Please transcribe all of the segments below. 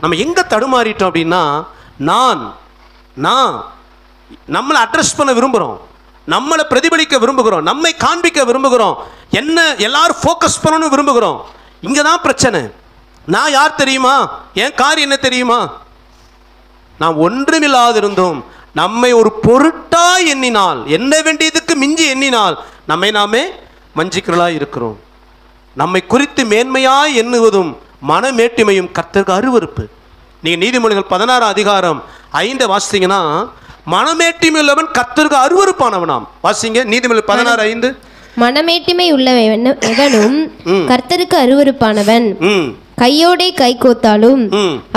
நம்ம எங்கே தடுமாறிட்டோம் அப்படின்னா, நான் நம்மளை அட்ரஸ் பண்ண விரும்புகிறோம், நம்மளை பிரதிபலிக்க விரும்புகிறோம், நம்மை காண்பிக்க விரும்புகிறோம், என்ன எல்லாரும் ஃபோக்கஸ் பண்ணணும்னு விரும்புகிறோம். இங்கே தான் பிரச்சனை. நான் யார் தெரியுமா, என் காரியம் என்ன தெரியுமா, நாம் ஒன்றுமில்லாதிருந்தோம் நம்மை ஒரு பொருட்டா எண்ணினால், என்ன வேண்டியதுக்கு மிஞ்சி எண்ணினால் நம்மை நாமே வஞ்சிக்கிறவர்களாய் இருக்கிறோம். நம்மை குறித்து மேன்மையாய் எண்ணுவதும் மனமேட்டிமையும் கர்த்தருக்கு அருவருப்பு. நீங்கள் நீதிமொழிகள் 16 அதிகாரம் 5 வாசித்தீங்கன்னா, மனமேட்டிமை உள்ளவன் கர்த்தருக்கு அருவருப்பானவனாம். வாசிங்க நீதிமொழிகள் 16:5. மனமேட்டிமை உள்ளவன் எவனும் கர்த்தருக்கு அருவருப்பானவன், கையோடே கை கோத்தாலும்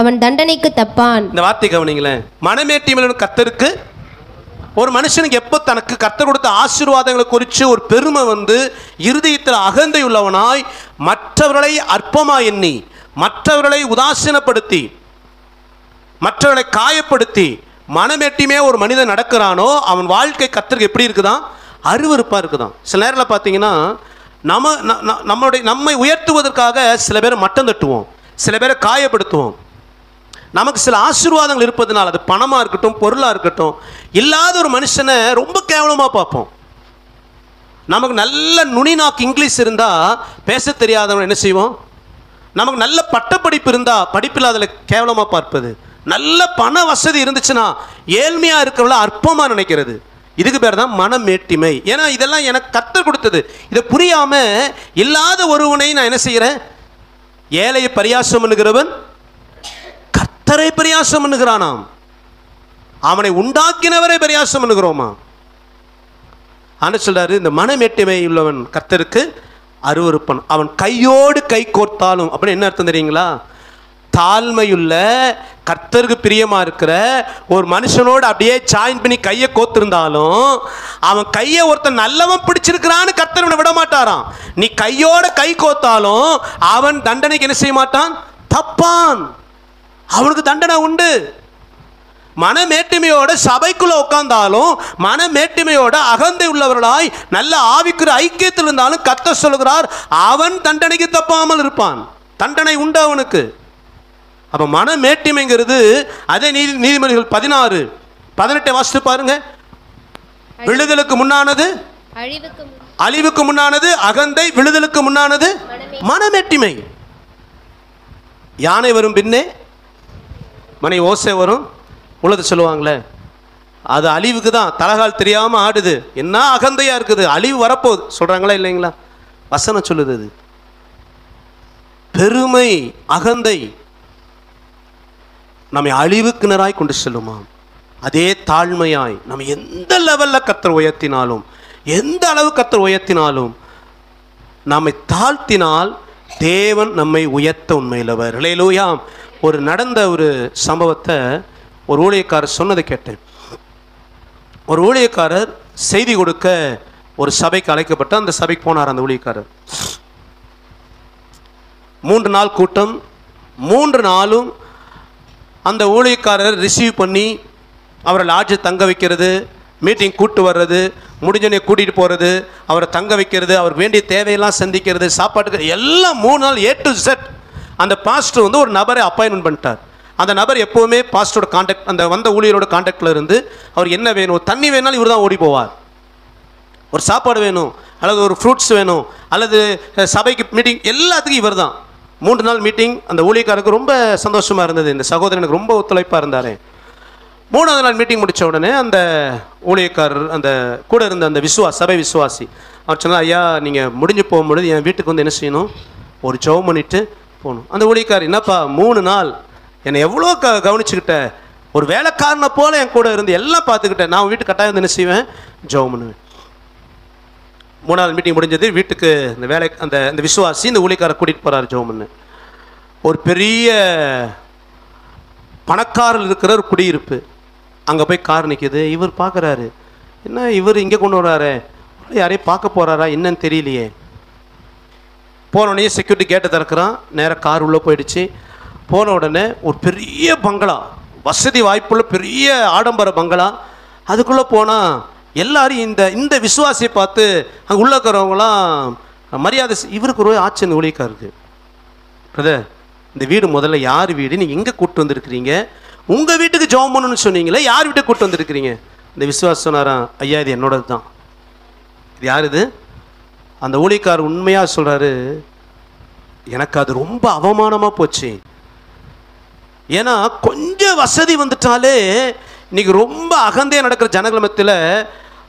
அவன் தண்டனைக்கு தப்பான். இந்த வார்த்தை கவனிங்களேன். மனமேட்டிமை கர்த்தருக்கு, ஒரு மனுஷனுக்கு எப்போ தனக்கு கர்த்தர் கொடுத்த ஆசீர்வாதங்களை குறித்து ஒரு பெருமை வந்து இருதயத்தில் அகந்தை உள்ளவனாய் மற்றவர்களை அற்பமாக எண்ணி, மற்றவர்களை உதாசீனப்படுத்தி, மற்றவர்களை காயப்படுத்தி மனமேட்டிமே ஒரு மனிதன் நடக்கிறானோ அவன் வாழ்க்கை கர்த்தருக்கு எப்படி இருக்குதான், அருவருப்பாக இருக்குதான். சில நேரத்தில் பார்த்தீங்கன்னா நம்மை உயர்த்துவதற்காக சில பேரை மட்டம் தட்டுவோம், சில பேரை காயப்படுத்துவோம். நமக்கு சில ஆசீர்வாதங்கள் இருப்பதனால், அது பணமாக இருக்கட்டும் பொருளாக இருக்கட்டும், இல்லாத ஒரு மனுஷனை ரொம்ப கேவலமாக பார்ப்போம். நமக்கு நல்ல நுனிநாக்கு இங்கிலீஷ் இருந்தால் பேச தெரியாதவன் என்ன செய்வோம், நமக்கு நல்ல பட்டப்படிப்பு இருந்தால் படிப்பில் அதில் கேவலமாக பார்ப்பது, நல்ல பண வசதி இருந்துச்சுன்னா ஏழ்மையாக இருக்கிறவங்கள அற்பமாக நினைக்கிறது. இதுக்கு பேர் தான் மனமேட்டிமை. ஏன்னா இதெல்லாம் எனக்கு கர்த்தர் கொடுத்தது. இதை புரியாமல் இல்லாத ஒருவனை நான் என்ன செய்கிறேன், ஏழையை பரியாசம் பண்ணுகிறவன் கர்த்தரை பரியாசம் பண்ணுகிறானாம், அவனை உண்டாக்கினவரை பரியாசம் பண்ணுகிறோமா. ஆனால் சொல்றாரு, இந்த மனமேட்டிமை உள்ளவன் கர்த்தருக்கு அருவருப்பன், அவன் கையோடு கை கோர்த்தாலும். அப்படின்னு என்ன அர்த்தம் தெரியுங்களா, தாழ்மையுள்ள கர்த்தருக்கு பிரியமா இருக்கிற ஒரு மனுஷனோடு அப்படியே ஜாயின் பண்ணி கையை கோத்திருந்தாலும் அவன் கையை ஒருத்தன் நல்லவன் பிடிச்சிருக்கிறான்னு கர்த்தர் விட மாட்டாராம். நீ கையோட கை கோத்தாலும் அவன் தண்டனைக்கு என்ன செய்ய மாட்டான், தப்பான், அவனுக்கு தண்டனை உண்டு. மனமேட்டிமையோட சபைக்குள்ள உட்கார்ந்தாலும், மனமேட்டிமையோட அகந்தை உள்ளவர்களாய் நல்ல ஆவிக்குரிய ஐக்கியத்தில் இருந்தாலும் கர்த்தர் சொல்கிறார் அவன் தண்டனைக்கு தப்பாமல் இருப்பான், தண்டனை உண்டு அவனுக்கு. அப்ப மனமேட்டிமைங்கிறது அதே நீதிமொழிகள் 16:18 வாசித்து பாருங்க. விழுதலுக்கு முன்னானது அழிவுக்கு முன்னானது அகந்தை, விழுதலுக்கு முன்னானது மனமேட்டிமை. யானை வரும் பின்னே மணி ஓசை வரும் உள்ளது சொல்லுவாங்களே, அது அழிவுக்கு தான், தலகால் தெரியாமல் ஆடுது, என்ன அகந்தையாக இருக்குது, அழிவு வரப்போகுது சொல்கிறாங்களா இல்லைங்களா, வசனம் சொல்லுது. அது பெருமை அகந்தை நம்மை அழிவுக்கினராய் கொண்டு செல்லுமா. அதே தாழ்மையாய் நம்ம எந்த லெவலில் கர்த்தர் உயர்த்தினாலும், எந்த அளவு கர்த்தர் உயர்த்தினாலும், நம்மை தாழ்த்தினால் தேவன் நம்மை உயர்த்த உண்மையிலவர். ஹல்லேலூயா. ஒரு நடந்த ஒரு சம்பவத்தை ஒரு ஊழியக்காரர் சொன்னதை கேட்டேன். ஒரு ஊழியக்காரர் செய்தி கொடுக்க ஒரு சபைக்கு அழைக்கப்பட்ட அந்த சபைக்கு போனார். அந்த ஊழியக்காரர் 3 நாள் கூட்டம், 3 நாளும் அந்த ஊழியக்காரர் ரிசீவ் பண்ணி அவரை லாட்ஜை தங்க வைக்கிறது, மீட்டிங் கூட்டு வர்றது, முடிஞ்சோடனே கூட்டிகிட்டு போகிறது, அவரை தங்க வைக்கிறது, அவருக்கு வேண்டிய தேவையெல்லாம் சந்திக்கிறது, சாப்பாட்டுக்கு எல்லாம் 3 நாள் A to Z. அந்த பாஸ்டர் வந்து ஒரு நபரை அப்பாயின்மெண்ட் பண்ணிட்டார். அந்த நபர் எப்போவுமே பாஸ்டரோட கான்டாக்ட், அந்த வந்த ஊழியரோட கான்டாக்டில் இருந்து அவருக்கு என்ன வேணும், தண்ணி வேணாலும் இவர் தான் ஓடி போவார், ஒரு சாப்பாடு வேணும் அல்லது ஒரு ஃப்ரூட்ஸ் வேணும் அல்லது சபைக்கு மீட்டிங் எல்லாத்துக்கும் இவர் தான். 3 நாள் மீட்டிங். அந்த ஊழியக்காரருக்கு ரொம்ப சந்தோஷமாக இருந்தது. இந்த சகோதரனுக்கு ரொம்ப ஒத்துழைப்பாக இருந்தார். 3ஆவது நாள் மீட்டிங் முடித்த உடனே அந்த ஊழியக்காரர், அந்த கூட இருந்த அந்த சபை விசுவாசி அவர் சொன்னார், ஐயா நீங்கள் முடிஞ்சு போகும்பொழுது என் வீட்டுக்கு வந்து என்ன செய்யணும், ஒரு ஜெபம் பண்ணிவிட்டு போகணும். அந்த ஊழியக்காரர், என்னப்பா 3 நாள் என்னை எவ்வளோ கவனிச்சுக்கிட்ட, ஒரு வேலைக்காரனை போல் என் கூட இருந்து எல்லாம் பார்த்துக்கிட்டேன், நான் வீட்டுக்கு கட்டாயம் வந்து என்ன செய்வேன், ஜெபம் பண்ணுவேன். 3ஆவது மீட்டிங் முடிஞ்சது. வீட்டுக்கு இந்த வேலை அந்த விசுவாசி இந்த ஊழியக்காரர் கூட்டிகிட்டு போகிறார் ஜெபம் பண்ண. ஒரு பெரிய பணக்காரர் இருக்கிற ஒரு குடியிருப்பு, அங்கே போய் கார் நிற்கிது. இவர் பார்க்குறாரு, என்ன இவர் இங்கே கொண்டு வர்றாரு, யாரையும் பார்க்க போகிறாரா என்னன்னு தெரியலையே. போனோடனே செக்யூரிட்டி கேட்டை திறக்கிறான், நேராக கார் உள்ளே போயிடுச்சு. போன உடனே ஒரு பெரிய பங்களா, வசதி வாய்ப்புள்ள பெரிய ஆடம்பர பங்களா. அதுக்குள்ளே போனால் எல்லாரும் இந்த விசுவாசியை பார்த்து அங்கே உள்ள இருக்கிறவங்களாம் மரியாதை. இவருக்கு ஒரு ஆச்சு இந்த ஊழியக்காருக்கு, பிரதர் இந்த வீடு முதல்ல யார் வீடு, நீங்கள் எங்கே கூப்பிட்டு வந்திருக்கிறீங்க, உங்கள் வீட்டுக்கு ஜெபம் பண்ணணும்னு சொன்னீங்களே, யார் வீட்டுக்கு கூப்பிட்டு வந்திருக்கிறீங்க? இந்த விசுவாசம் சொன்னாராம், ஐயா இது என்னோடது தான். இது யார் இது? அந்த ஊழியக்காரர் உண்மையாக சொல்கிறாரு, எனக்கு அது ரொம்ப அவமானமாக போச்சு. ஏன்னா கொஞ்சம் வசதி வந்துட்டாலே இன்னைக்கு ரொம்ப அகந்தே நடக்கிற ஜனங்கள் மத்தியில்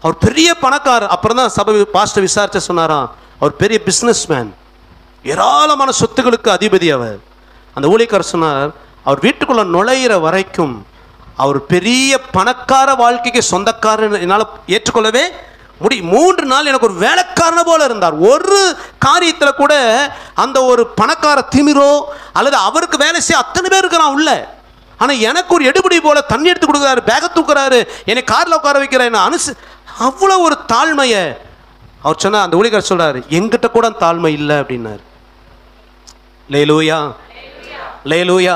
அவர் பெரிய பணக்காரர். அப்புறம் தான் சபை பாஸ்டர் விசாரிச்ச சொன்னாராம், அவர் பெரிய பிஸ்னஸ் மேன், ஏராளமான சொத்துக்களுக்கு அதிபதி அவர். அந்த ஊழியக்காரர் சொன்னார், அவர் வீட்டுக்குள்ள நுழையிற வரைக்கும் அவர் பெரிய பணக்கார வாழ்க்கைக்கு சொந்தக்காரன் என்னால் ஏற்றுக்கொள்ளவே முடியும். 3 நாள் எனக்கு ஒரு வேலைக்காரன போல இருந்தார். ஒரு காரியத்தில் கூட அந்த ஒரு பணக்கார திமிரோ அல்லது அவருக்கு வேலை செய்ய அத்தனை பேர் இருக்கிறான் உள்ள. ஆனால் எனக்கு ஒரு எடுபடி போல தண்ணி எடுத்து கொடுக்குறாரு, பேகை தூக்குறாரு, என்னை காரில் உட்கார வைக்கிறாரு, அவ்வளோ ஒரு தாழ்மையை அவர் சொன்னார். அந்த ஊழியக்காரர் சொல்றாரு, எங்கிட்ட கூட தாழ்மை இல்லை அப்படின்னாரு. லேலூயா லேலூயா.